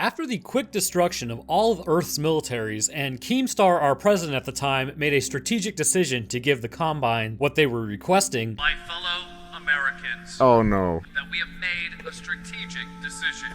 After the quick destruction of all of Earth's militaries, and Keemstar, our president at the time, made a strategic decision to give the Combine what they were requesting. My fellow Americans. Oh no. That we have made a strategic decision.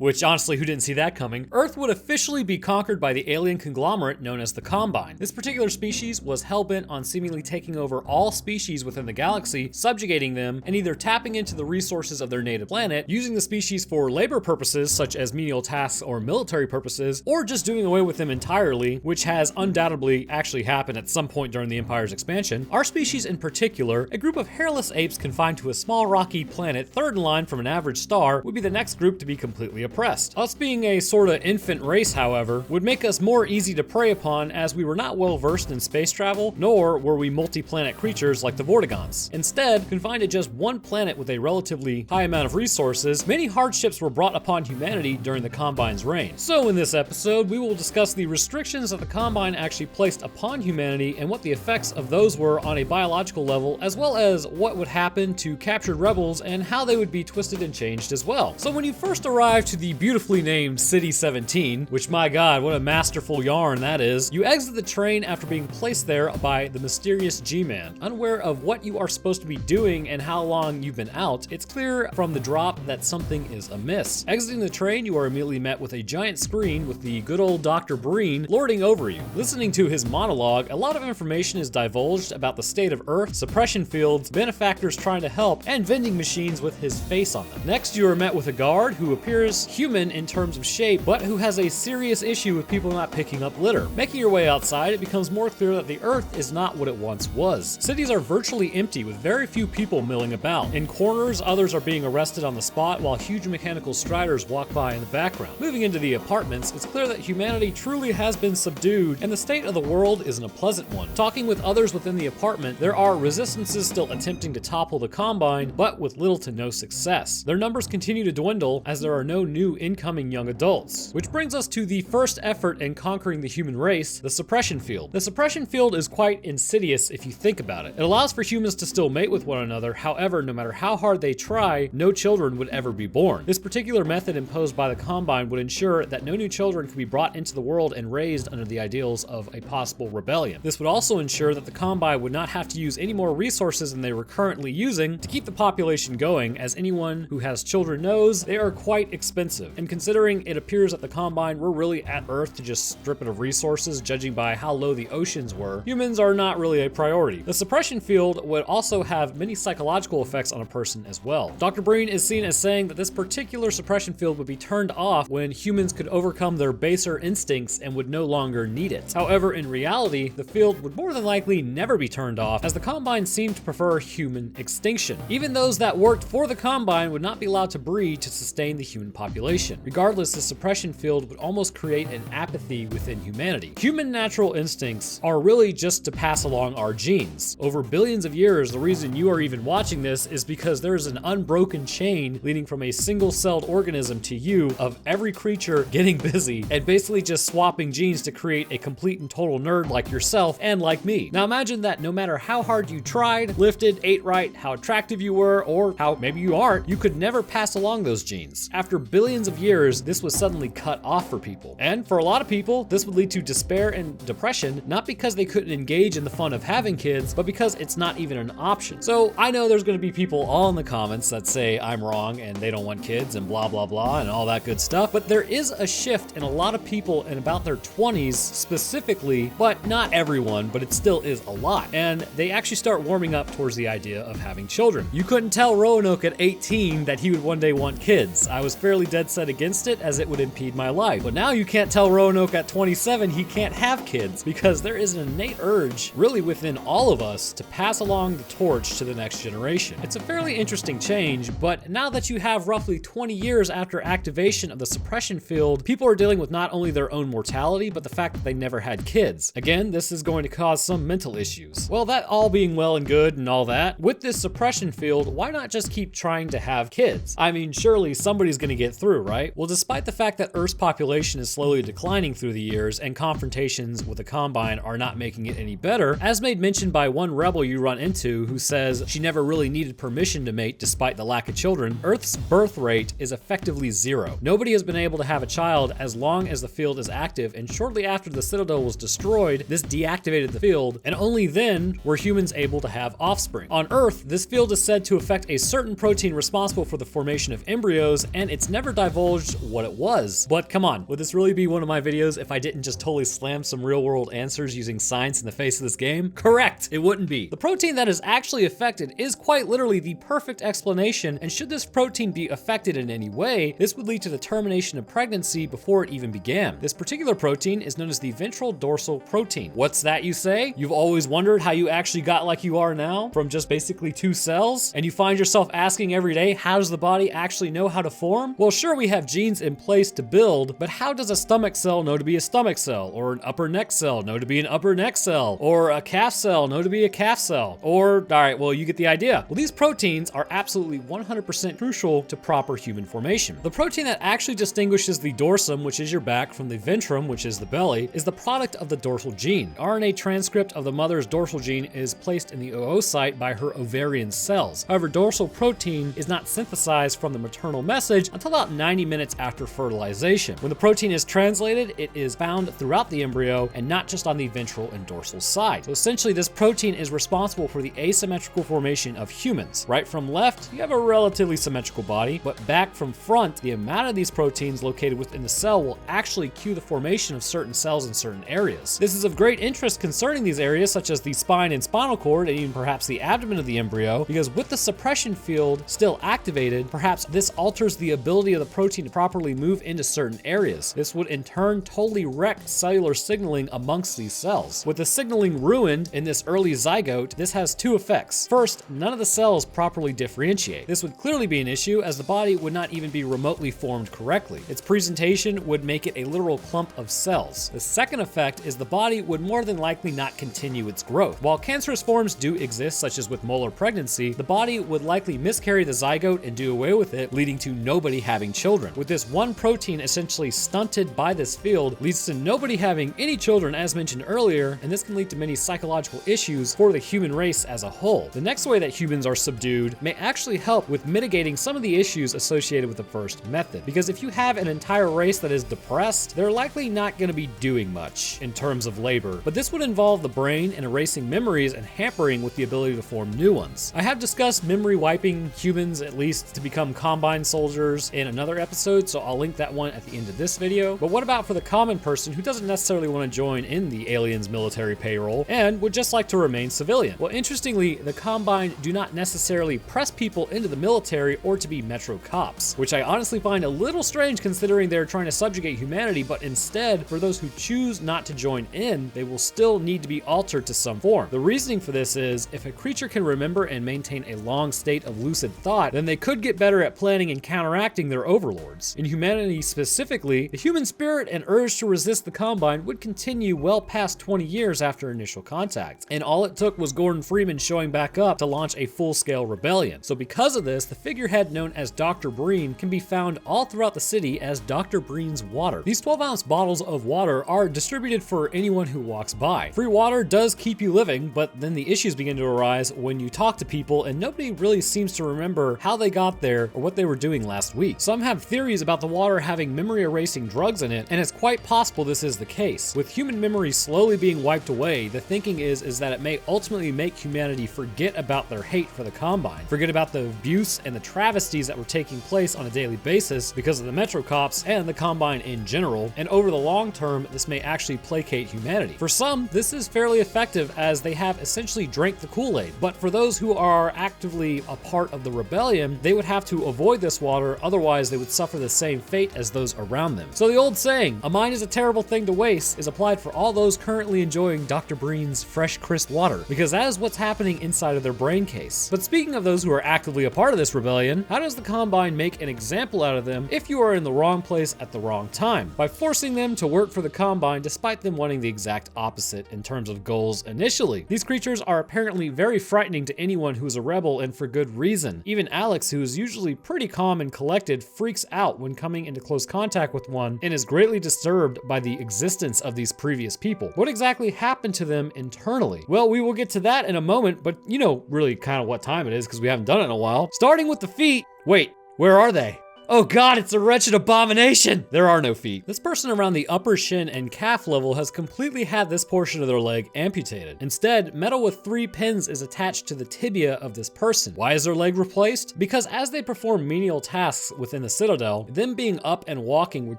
Which, honestly, who didn't see that coming? Earth would officially be conquered by the alien conglomerate known as the Combine. This particular species was hell-bent on seemingly taking over all species within the galaxy, subjugating them, and either tapping into the resources of their native planet, using the species for labor purposes such as menial tasks or military purposes, or just doing away with them entirely, which has undoubtedly actually happened at some point during the Empire's expansion. Our species in particular, a group of hairless apes confined to a small rocky planet third in line from an average star, would be the next group to be completely oppressed. Us being a sorta infant race, however, would make us more easy to prey upon as we were not well versed in space travel, nor were we multi-planet creatures like the Vortigons. Instead, confined to just one planet with a relatively high amount of resources, many hardships were brought upon humanity during the Combine's reign. So in this episode, we will discuss the restrictions that the Combine actually placed upon humanity and what the effects of those were on a biological level, as well as what would happen to captured rebels and how they would be twisted and changed as well. So when you first arrive to the beautifully named City 17, which, my god, what a masterful yarn that is, you exit the train after being placed there by the mysterious G-Man. Unaware of what you are supposed to be doing and how long you've been out, it's clear from the drop that something is amiss. Exiting the train, you are immediately met with a giant screen with the good old Dr. Breen lording over you. Listening to his monologue, a lot of information is divulged about the state of Earth, suppression fields, benefactors trying to help, and vending machines with his face on them. Next, you are met with a guard who appears human in terms of shape, but who has a serious issue with people not picking up litter. Making your way outside, it becomes more clear that the Earth is not what it once was. Cities are virtually empty with very few people milling about. In corners, others are being arrested on the spot while huge mechanical striders walk by in the background. Moving into the apartments, it's clear that humanity truly has been subdued and the state of the world isn't a pleasant one. Talking with others within the apartment, there are resistances still attempting to topple the Combine, but with little to no success. Their numbers continue to dwindle as there are no new incoming young adults. Which brings us to the first effort in conquering the human race, the suppression field. The suppression field is quite insidious if you think about it. It allows for humans to still mate with one another, however, no matter how hard they try, no children would ever be born. This particular method imposed by the Combine would ensure that no new children could be brought into the world and raised under the ideals of a possible rebellion. This would also ensure that the Combine would not have to use any more resources than they were currently using to keep the population going, as anyone who has children knows they are quite expensive. And considering it appears that the Combine were really at Earth to just strip it of resources, judging by how low the oceans were, humans are not really a priority. The suppression field would also have many psychological effects on a person as well. Dr. Breen is seen as saying that this particular suppression field would be turned off when humans could overcome their baser instincts and would no longer need it. However, in reality, the field would more than likely never be turned off, as the Combine seemed to prefer human extinction. Even those that worked for the Combine would not be allowed to breed to sustain the human population. Regardless, the suppression field would almost create an apathy within humanity. Human natural instincts are really just to pass along our genes. Over billions of years, the reason you are even watching this is because there's an unbroken chain leading from a single-celled organism to you of every creature getting busy and basically just swapping genes to create a complete and total nerd like yourself and like me. Now imagine that no matter how hard you tried, lifted, ate right, how attractive you were, or how maybe you aren't, you could never pass along those genes. After billions of years, this was suddenly cut off for people. And for a lot of people, this would lead to despair and depression, not because they couldn't engage in the fun of having kids, but because it's not even an option. So I know there's gonna be people all in the comments that say I'm wrong and they don't want kids and blah, blah, blah, and all that good stuff, but there is a shift in a lot of people in about their 20s specifically, but not everyone, but it still is a lot. And they actually start warming up towards the idea of having children. You couldn't tell Roanoke at 18 that he would one day want kids. I was fairly dead set against it as it would impede my life. But now you can't tell Roanoke at 27 he can't have kids, because there is an innate urge really within all of us to pass along the torch to the next generation. It's a fairly interesting change, but now that you have roughly 20 years after activation of the suppression field, people are dealing with not only their own mortality, but the fact that they never had kids. Again, this is going to cause some mental issues. Well, that all being well and good and all that, with this suppression field, why not just keep trying to have kids? I mean, surely somebody's gonna get through, right? Well, despite the fact that Earth's population is slowly declining through the years and confrontations with the Combine are not making it any better, as made mention by one rebel you run into who says she never really needed permission to mate despite the lack of children, Earth's birth rate is effectively zero. Nobody has been able to have a child as long as the field is active, and shortly after the Citadel was destroyed, this deactivated the field, and only then were humans able to have offspring. On Earth, this field is said to affect a certain protein responsible for the formation of embryos, and it's never divulged what it was. But come on, would this really be one of my videos if I didn't just totally slam some real-world answers using science in the face of this game? Correct, it wouldn't be. The protein that is actually affected is quite literally the perfect explanation, and should this protein be affected in any way, this would lead to the termination of pregnancy before it even began. This particular protein is known as the ventral dorsal protein. What's that, you say? You've always wondered how you actually got like you are now, from just basically 2 cells? And you find yourself asking every day, how does the body actually know how to form? Well, sure, we have genes in place to build, but how does a stomach cell know to be a stomach cell? Or an upper neck cell know to be an upper neck cell? Or a calf cell know to be a calf cell? Or, alright, well, you get the idea. Well, these proteins are absolutely 100% crucial to proper human formation. The protein that actually distinguishes the dorsum, which is your back, from the ventrum, which is the belly, is the product of the dorsal gene. RNA transcript of the mother's dorsal gene is placed in the oocyte by her ovarian cells. However, dorsal protein is not synthesized from the maternal message until about 90 minutes after fertilization. When the protein is translated, it is found throughout the embryo and not just on the ventral and dorsal side. So essentially, this protein is responsible for the asymmetrical formation of humans. Right from left, you have a relatively symmetrical body, but back from front, the amount of these proteins located within the cell will actually cue the formation of certain cells in certain areas. This is of great interest concerning these areas, such as the spine and spinal cord, and even perhaps the abdomen of the embryo, because with the suppression field still activated, perhaps this alters the ability of the protein to properly move into certain areas. This would in turn totally wreck cellular signaling amongst these cells. With the signaling ruined in this early zygote, this has 2 effects. First, none of the cells properly differentiate. This would clearly be an issue, as the body would not even be remotely formed correctly. Its presentation would make it a literal clump of cells. The second effect is the body would more than likely not continue its growth. While cancerous forms do exist, such as with molar pregnancy, the body would likely miscarry the zygote and do away with it, leading to nobody having children. With this one protein essentially stunted by this field, leads to nobody having any children, as mentioned earlier, and this can lead to many psychological issues for the human race as a whole. The next way that humans are subdued may actually help with mitigating some of the issues associated with the first method, because if you have an entire race that is depressed, they're likely not going to be doing much in terms of labor, but this would involve the brain in erasing memories and hampering with the ability to form new ones. I have discussed memory wiping humans, at least, to become Combine soldiers in another episode, so I'll link that one at the end of this video. But what about for the common person who doesn't necessarily want to join in the aliens' military payroll and would just like to remain civilian? Well, interestingly, the Combine do not necessarily press people into the military or to be metro cops, which I honestly find a little strange considering they're trying to subjugate humanity, but instead, for those who choose not to join in, they will still need to be altered to some form. The reasoning for this is, if a creature can remember and maintain a long state of lucid thought, then they could get better at planning and counteracting their overlords. In humanity specifically, the human spirit and urge to resist the Combine would continue well past 20 years after initial contact, and all it took was Gordon Freeman showing back up to launch a full-scale rebellion. So because of this, the figurehead known as Dr. Breen can be found all throughout the city as Dr. Breen's water. These 12-ounce bottles of water are distributed for anyone who walks by. Free water does keep you living, but then the issues begin to arise when you talk to people and nobody really seems to remember how they got there or what they were doing last week. Some have theories about the water having memory-erasing drugs in it, and it's quite possible this is the case. With human memory slowly being wiped away, the thinking is that it may ultimately make humanity forget about their hate for the Combine, forget about the abuse and the travesties that were taking place on a daily basis because of the Metro Cops and the Combine in general, and over the long term, this may actually placate humanity. For some, this is fairly effective as they have essentially drank the Kool-Aid, but for those who are actively a part of the rebellion, they would have to avoid this water, otherwise they would suffer the same fate as those around them. So the old saying, a mind is a terrible thing to waste, is applied for all those currently enjoying Dr. Breen's fresh, crisp water, because that is what's happening inside of their brain case. But speaking of those who are actively a part of this rebellion, how does the Combine make an example out of them if you are in the wrong place at the wrong time? By forcing them to work for the Combine despite them wanting the exact opposite in terms of goals initially. These creatures are apparently very frightening to anyone who is a rebel, and for good reason. Even Alex, who is usually pretty calm and collected, freaks out when coming into close contact with one and is greatly disturbed by the existence of these previous people. What exactly happened to them internally? Well, we will get to that in a moment, but you know really kind of what time it is because we haven't done it in a while. Starting with the feet. Wait, where are they? Oh God, it's a wretched abomination! There are no feet. This person around the upper shin and calf level has completely had this portion of their leg amputated. Instead, metal with 3 pins is attached to the tibia of this person. Why is their leg replaced? Because as they perform menial tasks within the Citadel, them being up and walking would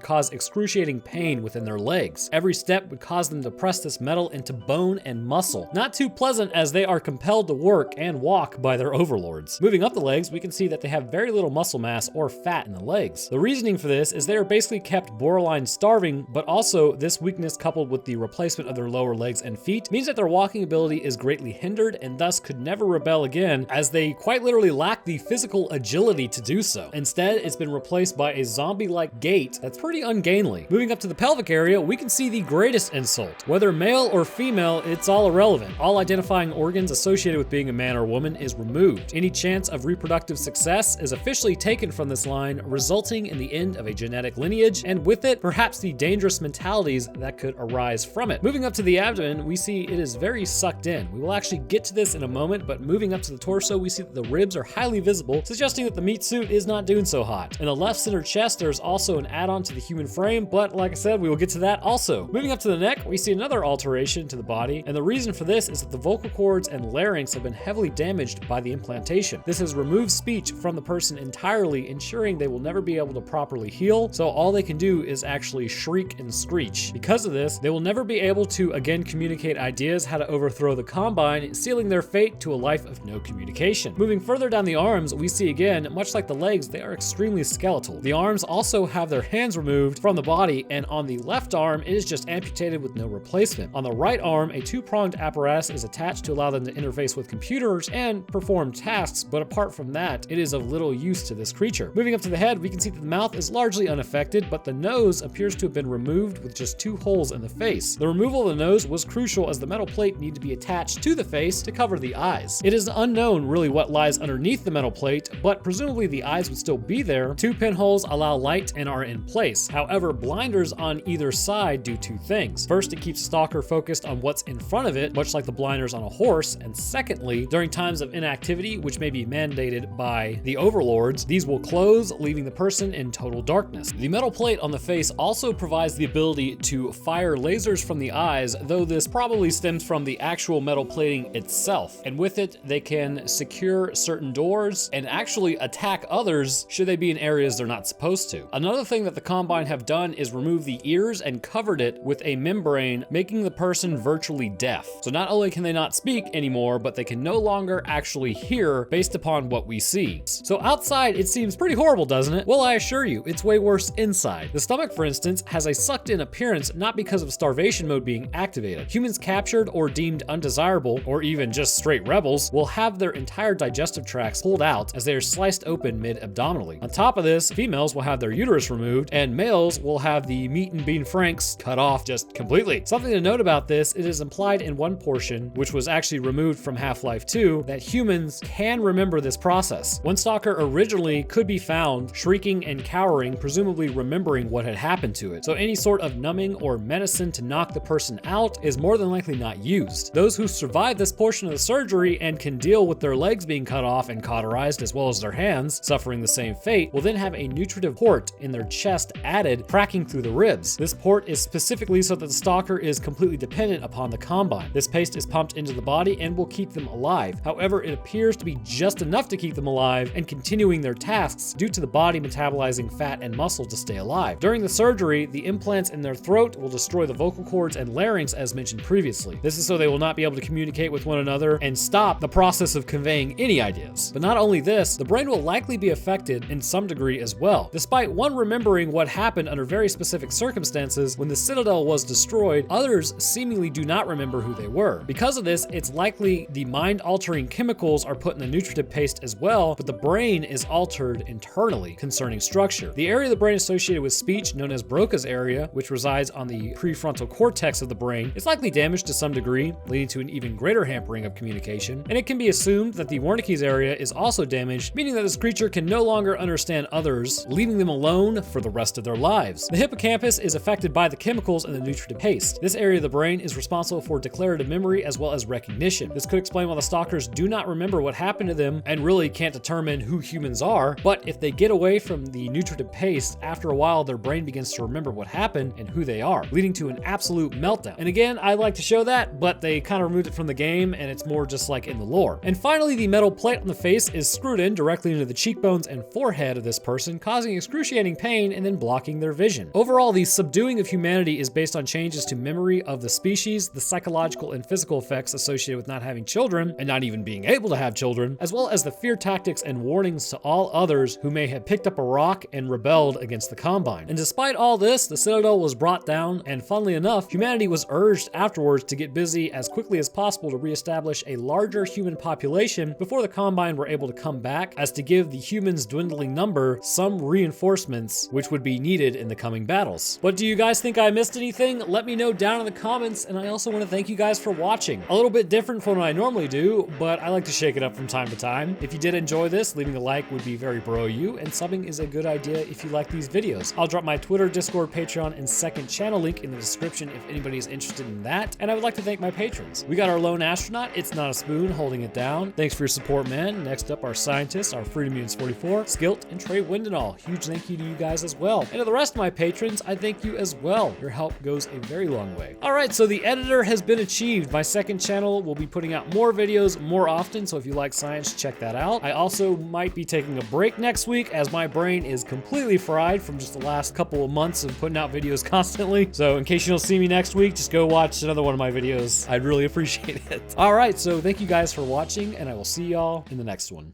cause excruciating pain within their legs. Every step would cause them to press this metal into bone and muscle. Not too pleasant as they are compelled to work and walk by their overlords. Moving up the legs, we can see that they have very little muscle mass or fat in the legs. The reasoning for this is they are basically kept borderline starving, but also this weakness coupled with the replacement of their lower legs and feet means that their walking ability is greatly hindered and thus could never rebel again, as they quite literally lack the physical agility to do so. Instead, it's been replaced by a zombie-like gait that's pretty ungainly. Moving up to the pelvic area, we can see the greatest insult. Whether male or female, it's all irrelevant. All identifying organs associated with being a man or woman is removed. Any chance of reproductive success is officially taken from this line, resulting in the end of a genetic lineage, and with it, perhaps the dangerous mentalities that could arise from it. Moving up to the abdomen, we see it is very sucked in. We will actually get to this in a moment, but moving up to the torso, we see that the ribs are highly visible, suggesting that the meat suit is not doing so hot. In the left center chest, there's also an add-on to the human frame, but like I said, we will get to that also. Moving up to the neck, we see another alteration to the body, and the reason for this is that the vocal cords and larynx have been heavily damaged by the implantation. This has removed speech from the person entirely, ensuring they will never be able to properly heal, so all they can do is actually shriek and screech. Because of this, they will never be able to again communicate ideas how to overthrow the Combine, sealing their fate to a life of no communication. Moving further down the arms, we see again, much like the legs, they are extremely skeletal. The arms also have their hands removed from the body, and on the left arm, it is just amputated with no replacement. On the right arm, a 2-pronged apparatus is attached to allow them to interface with computers and perform tasks, but apart from that, it is of little use to this creature. Moving up to the head, we can see that the mouth is largely unaffected, but the nose appears to have been removed with just 2 holes in the face. The removal of the nose was crucial as the metal plate needed to be attached to the face to cover the eyes. It is unknown really what lies underneath the metal plate, but presumably the eyes would still be there. 2 pinholes allow light and are in place. However, blinders on either side do 2 things. First, it keeps the stalker focused on what's in front of it, much like the blinders on a horse, and secondly, during times of inactivity, which may be mandated by the overlords, these will close, leaving the person in total darkness. The metal plate on the face also provides the ability to fire lasers from the eyes, though this probably stems from the actual metal plating itself. And with it, they can secure certain doors and actually attack others should they be in areas they're not supposed to. Another thing that the Combine have done is remove the ears and covered it with a membrane, making the person virtually deaf. So not only can they not speak anymore, but they can no longer actually hear based upon what we see. So outside, it seems pretty horrible, doesn't it? Well, I assure you, it's way worse inside. The stomach, for instance, has a sucked-in appearance not because of starvation mode being activated. Humans captured or deemed undesirable, or even just straight rebels, will have their entire digestive tracts pulled out as they are sliced open mid-abdominally. On top of this, females will have their uterus removed, and males will have the meat and bean franks cut off just completely. Something to note about this, it is implied in one portion, which was actually removed from Half-Life 2, that humans can remember this process. One stalker originally could be found shrieking and cowering, presumably remembering what had happened to it. So any sort of numbing or medicine to knock the person out is more than likely not used. Those who survive this portion of the surgery and can deal with their legs being cut off and cauterized as well as their hands, suffering the same fate, will then have a nutritive port in their chest added, cracking through the ribs. This port is specifically so that the stalker is completely dependent upon the Combine. This paste is pumped into the body and will keep them alive. However, it appears to be just enough to keep them alive and continuing their tasks due to the body metabolizing fat and muscle to stay alive. During the surgery, the implants in their throat will destroy the vocal cords and larynx as mentioned previously. This is so they will not be able to communicate with one another and stop the process of conveying any ideas. But not only this, the brain will likely be affected in some degree as well. Despite one remembering what happened under very specific circumstances when the Citadel was destroyed, others seemingly do not remember who they were. Because of this, it's likely the mind-altering chemicals are put in the nutritive paste as well, but the brain is altered internally. entirely concerning structure. The area of the brain associated with speech, known as Broca's area, which resides on the prefrontal cortex of the brain, is likely damaged to some degree, leading to an even greater hampering of communication. And it can be assumed that the Wernicke's area is also damaged, meaning that this creature can no longer understand others, leaving them alone for the rest of their lives. The hippocampus is affected by the chemicals in the nutritive paste. This area of the brain is responsible for declarative memory as well as recognition. This could explain why the stalkers do not remember what happened to them and really can't determine who humans are, but if they get away from the nutritive paste, after a while their brain begins to remember what happened and who they are, leading to an absolute meltdown. And again, I like to show that, but they kind of removed it from the game and it's more just like in the lore. And finally, the metal plate on the face is screwed in directly into the cheekbones and forehead of this person, causing excruciating pain and then blocking their vision. Overall, the subduing of humanity is based on changes to memory of the species, the psychological and physical effects associated with not having children and not even being able to have children, as well as the fear tactics and warnings to all others who may have picked up a rock and rebelled against the Combine. And despite all this, the Citadel was brought down, and funnily enough, humanity was urged afterwards to get busy as quickly as possible to reestablish a larger human population before the Combine were able to come back, as to give the humans' dwindling number some reinforcements which would be needed in the coming battles. But do you guys think I missed anything? Let me know down in the comments, and I also want to thank you guys for watching. A little bit different from what I normally do, but I like to shake it up from time to time. If you did enjoy this, leaving a like would be very bro you, and subbing is a good idea if you like these videos. I'll drop my Twitter, Discord, Patreon, and second channel link in the description if anybody's interested in that, and I would like to thank my patrons. We got our lone astronaut, It's Not a Spoon, holding it down. Thanks for your support, man. Next up, our scientists, our Freedom Mutants 44, Skilt, and Trey Windenall. Huge thank you to you guys as well. And to the rest of my patrons, I thank you as well. Your help goes a very long way. All right, so the editor has been achieved. My second channel will be putting out more videos more often, so if you like science, check that out. I also might be taking a break next week as my brain is completely fried from just the last couple of months of putting out videos constantly. So in case you don't see me next week, just go watch another one of my videos. I'd really appreciate it. All right, so thank you guys for watching, and I will see y'all in the next one.